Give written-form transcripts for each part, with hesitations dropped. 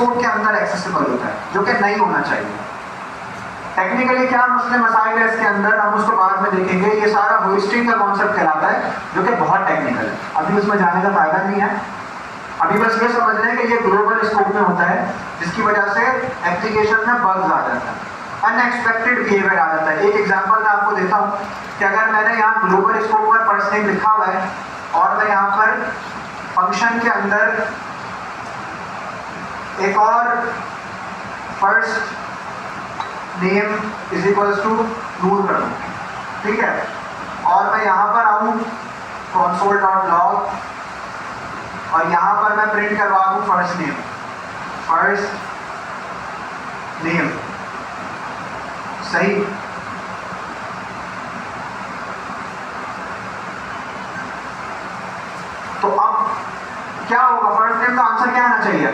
Scope के अंदर accessible होता है, जो कि नहीं होना चाहिए। टेक्निकली क्या मसले मसाइल है इसके अंदर, हम उसको बाद में देखेंगे। ये सारा होइस्टिंग का कॉन्सेप्ट कहलाता है, जो कि बहुत टेक्निकल है, अभी उसमें जाने का फायदा नहीं है। अभी बस ये समझ लें कि ये ग्लोबल स्कोप में होता है, जिसकी वजह से एप्लीकेशन में बग्स आ जाता है, अनएक्सपेक्टेड बिहेवियर आ जाता है। एक एग्जांपल मैं आपको देता हूँ कि अगर मैंने यहाँ ग्लोबल स्कोप पर फर्स्ट नेम लिखा हुआ है और मैं यहाँ पर फंक्शन के अंदर एक और first name is equals to Noor कर दूँ, ठीक है, और मैं यहाँ पर आऊँ console.log और यहाँ पर मैं प्रिंट करवा दूँ फर्स्ट नेम, सही। तो अब क्या होगा, फर्स्ट नेम का आंसर क्या आना चाहिए?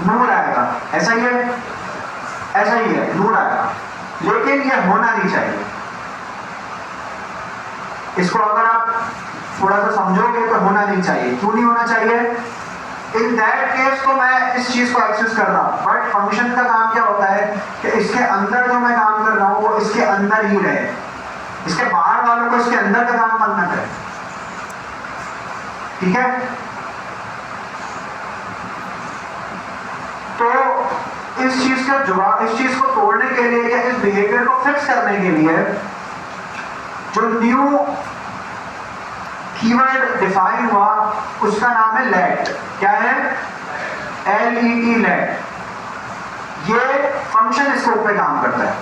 नूर आएगा, ऐसा ही है, नूर आएगा। लेकिन ये होना नहीं चाहिए। इसको अगर आप थोड़ा सा समझोगे तो होना नहीं चाहिए। क्यों नहीं होना चाहिए? इन दैट केस तो मैं इस चीज को एक्सेस कर रहा हूं, बट फंक्शन का काम क्या होता है कि इसके अंदर जो मैं काम कर रहा हूं वो इसके अंदर ही रहे, इसके बाहर वालों को इसके अंदर का काम करना है, ठीक है। तो इस चीज को तोड़ने के लिए या इस बिहेवियर को फिक्स करने के लिए जो न्यू कीवर्ड डिफाइन हुआ उसका नाम है लेट। क्या है? LET, let. ये फंक्शन स्कोप पे काम करता है,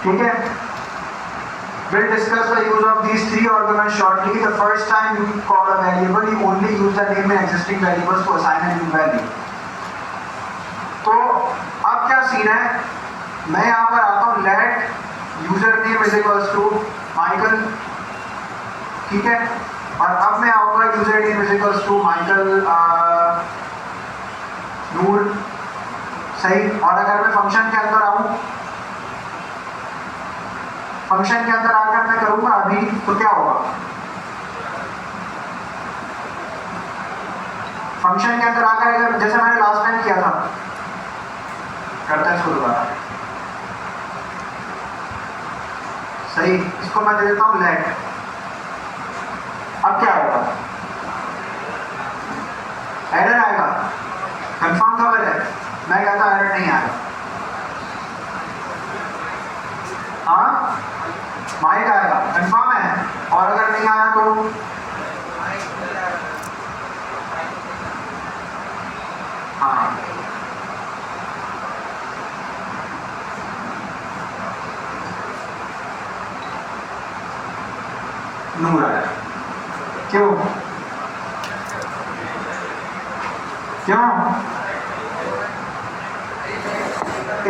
ठीक है। We'll discuss the use of these three arguments shortly. The first time you call a variable, you only use the name and existing variables to assign a new value. तो अब क्या scene है, मैं यहाँ पर आता हूँ let user name is equals to Michael, ठीक है, और अब मैं आऊँगा user name is equals to Michael Noor, सही। और अगर मैं फंक्शन के अंदर आऊँ, फंक्शन के अंदर आकर मैं करूंगा अभी, तो क्या होगा? फंक्शन के अंदर आकर अगर जैसे मैंने लास्ट टाइम किया था, करता है इसको दोबारा, सही। इसको मैं दे देता हूं लेट। अब क्या होगा? एरर आएगा, कंफर्म खबर है। मैं कहता हूं एरर नहीं आएगा, हाँ माइक आएगा, कंफर्म है। और अगर नहीं आया तो हाँ, नूर आया। क्यों?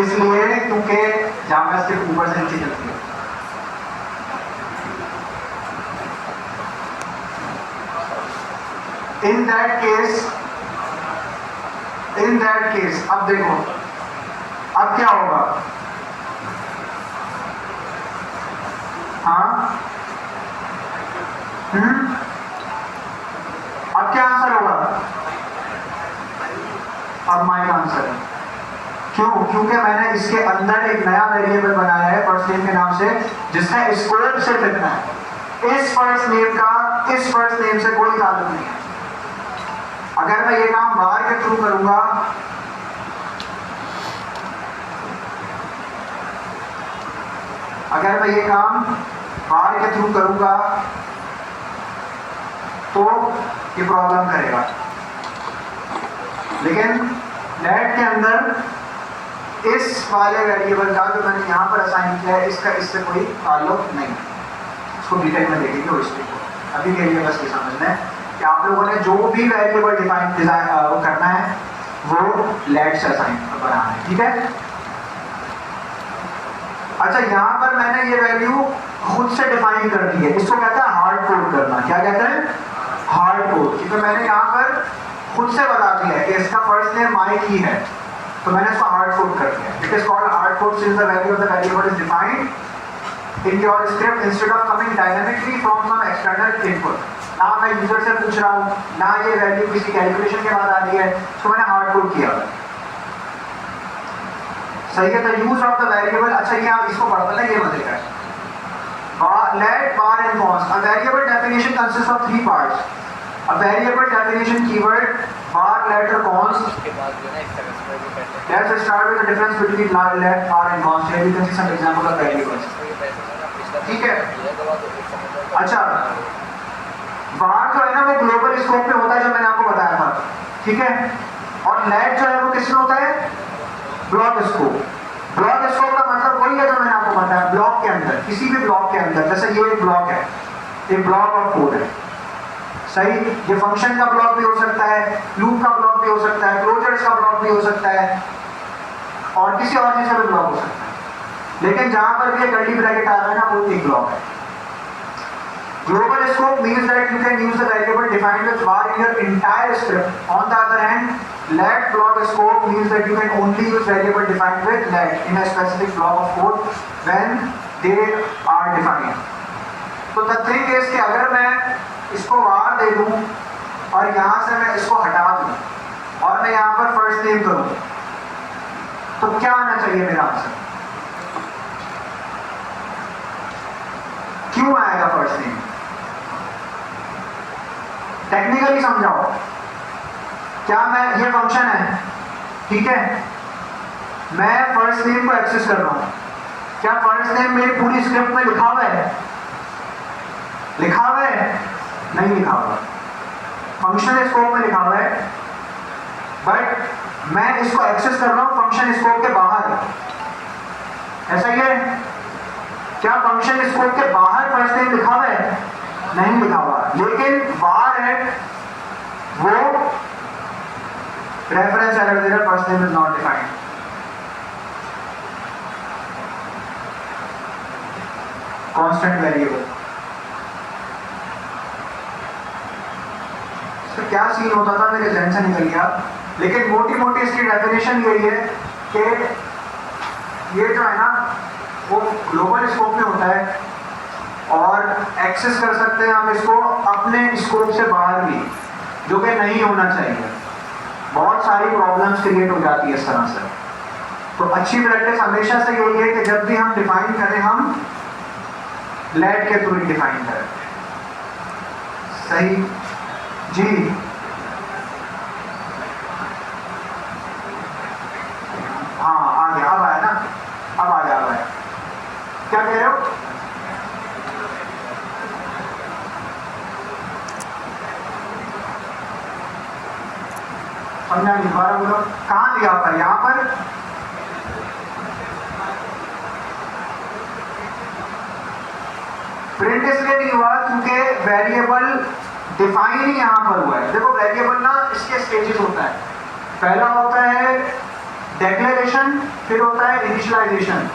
इसलिए क्योंकि जावास्क्रिप्ट ऊपर से नीचे चलती है। In that case, अब देखो, अब क्या होगा? हाँ, अब क्या आंसर होगा? अब माइक आंसर है। क्यों? क्योंकि मैंने इसके अंदर एक नया वेरिएबल बनाया है फर्स्ट नेम के नाम से, जिसका स्कोप सिर्फ इतना है। इस फर्स्ट नेम का इस फर्स्ट नेम से कोई ताल्लुक नहीं है। अगर मैं ये काम बाहर के थ्रू करूंगा, अगर मैं ये काम बाहर के थ्रू करूंगा तो ये प्रॉब्लम करेगा। लेकिन लेट के अंदर इस वाले वेरिएबल का जो मैंने यहाँ पर असाइन किया है, इसका इससे कोई ताल्लुक नहीं है। इसको डिटेल में देखेंगे वो स्टेप को। अभी के लिए बस ये समझना है कि आप लोगों ने जो भी वेरिएबल डिफाइन करना है वो लेट से असाइन बनाना है, ठीक है। अच्छा, यहाँ पर मैंने ये वैल्यू खुद से डिफाइन कर दी है। इसको कहता है हार्ड कोड करना। क्या कहता है? Hard code. क्योंकि मैंने यहाँ पर खुद से बता दिया है कि इसका फर्स्ट नेम माइक ही है, तो मैंने इसको हार्ड कोड कर दिया। It is called hard code since the value of the variable is defined in your script instead of coming dynamically from some external input. ना मैं यूजर से पूछ रहा हूँ, ना ये वैल्यू किसी कैलकुलेशन के बाद आ रही है, तो मैंने हार्ड कोड किया है। सही है। तो यूज ऑफ द वेरिएबल, अच्छा ये आप इसको पढ़ते हैं, ये मजे का है। Let bar and cons. A variable definition consists of three parts. A variable definition keyword, bar, let और cons. Let's start with the difference between let, bar and cons. Here we can see some example of variables. ठीक है। अच्छा, bar जो है ना वो global scope में होता है, जो मैंने आपको बताया था, ठीक है। और let जो है वो किसमें होता है? Block scope. ब्लॉक स्कोप का मतलब वही है जो मैंने आपको बताया, ब्लॉक के अंदर, किसी भी ब्लॉक के अंदर। जैसे ये एक ब्लॉक है, एक ब्लॉक ऑफ कोड है, सही। ये फंक्शन का ब्लॉक भी हो सकता है, लूप का ब्लॉक भी हो सकता है, क्लोजर्स का ब्लॉक भी हो सकता है, और किसी और चीज का भी ब्लॉक हो सकता है। लेकिन जहां पर भी कर्ली ब्रैकेट आ रहा है ना, वो एक ब्लॉक है। Global scope means that you can use the variable defined with var in your entire script. On the other hand, let block scope means that you can only use variable defined with let in a specific block of code when they are defined. तो the thing is कि अगर मैं इसको var दे दूं और यहाँ से मैं इसको हटा दूं और मैं यहाँ पर first name करूं, तो क्या आना चाहिए मेरा आंसर? क्यों आएगा first name? टेक्निकली समझाओ। क्या मैं, ये फंक्शन है, ठीक है, मैं फर्स्ट नेम को एक्सेस कर रहा हूं, क्या फर्स्ट नेम मेरी पूरी स्क्रिप्ट में लिखा हुआ है? लिखा हुआ है? नहीं लिखा हुआ। फंक्शन स्कोप में लिखा हुआ है, बट मैं इसको एक्सेस कर रहा हूं फंक्शन स्कोप के बाहर। ऐसा ही है? क्या फंक्शन स्कोप के बाहर फर्स्ट नेम लिखा हुआ है? नहीं लिखा हुआ। लेकिन var है वो रेफरेंस एरर दे रहा, first name is not defined. Constant variable. तो क्या सीन होता था मेरे जहन से निकल गया, लेकिन मोटी मोटी इसकी डेफिनेशन यही है कि ये जो है ना वो ग्लोबल स्कोप में होता है और एक्सेस कर सकते हैं हम इसको अपने स्कोप से बाहर भी, जो कि नहीं होना चाहिए। बहुत सारी प्रॉब्लम्स क्रिएट हो जाती है इस तरह से। तो अच्छी प्रैक्टिस हमेशा से यही है कि जब भी हम डिफाइन करें, हम लेट के थ्रू डिफाइन करें। सही जी। हाँ आ गया, अब आया ना, अब आ गया, अब आया। क्या कह रहे हो? समझा नहीं, दोबारा बोलो। कहाँ दिया हुआ है? यहाँ पर प्रिंट इसलिए नहीं हुआ क्योंकि वेरिएबल डिफाइन ही यहाँ पर हुआ है। देखो वेरिएबल ना इसके स्टेजेस होता है, पहला होता है डेक्लेरेशन, फिर होता है इनिशियलाइजेशन।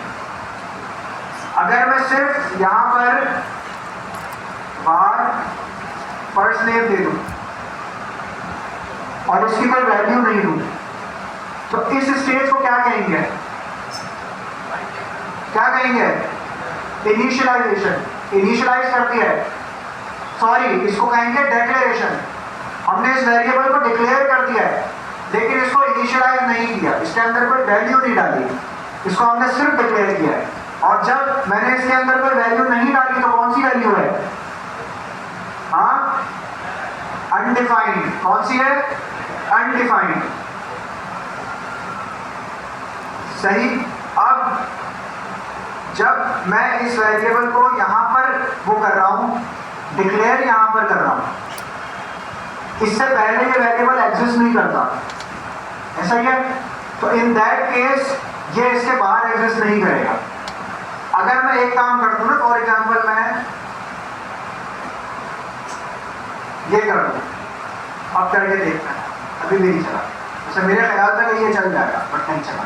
अगर मैं सिर्फ यहाँ पर var फर्स्ट नेम दे दूं और इसकी कोई वैल्यू नहीं दूं, तो इस स्टेज को क्या कहेंगे? क्या कहेंगे? इनिशियलाइजेशन। इनिशियलाइज कर दिया है, सॉरी इसको कहेंगे डेक्लेरेशन। हमने इस वेरिएबल को डिक्लेयर कर दिया है, लेकिन इसको इनिशियलाइज नहीं किया, इसके अंदर कोई वैल्यू नहीं डाली, इसको हमने सिर्फ डिक्लेयर किया है। और जब मैंने इसके अंदर कोई वैल्यू नहीं डाली तो कौन सी वैल्यू है? हाँ, अनडिफाइंड। कौन सी है? अनडिफाइंड। सही। अब जब मैं इस वेरिएबल को यहां पर वो कर रहा हूं, डिक्लेयर यहां पर कर रहा हूं, इससे पहले ये वेरिएबल एग्जिस्ट नहीं करता, ऐसा ही है। तो इन दैट केस ये इसके बाहर एग्जिस्ट नहीं करेगा। अगर मैं एक काम कर दूं ना, फॉर एग्जाम्पल मैं ये कर दूं, अब करके देखना है, अभी भी नहीं चला। अच्छा मेरे ख्याल था कि ये चल जाएगा, बट नहीं चला।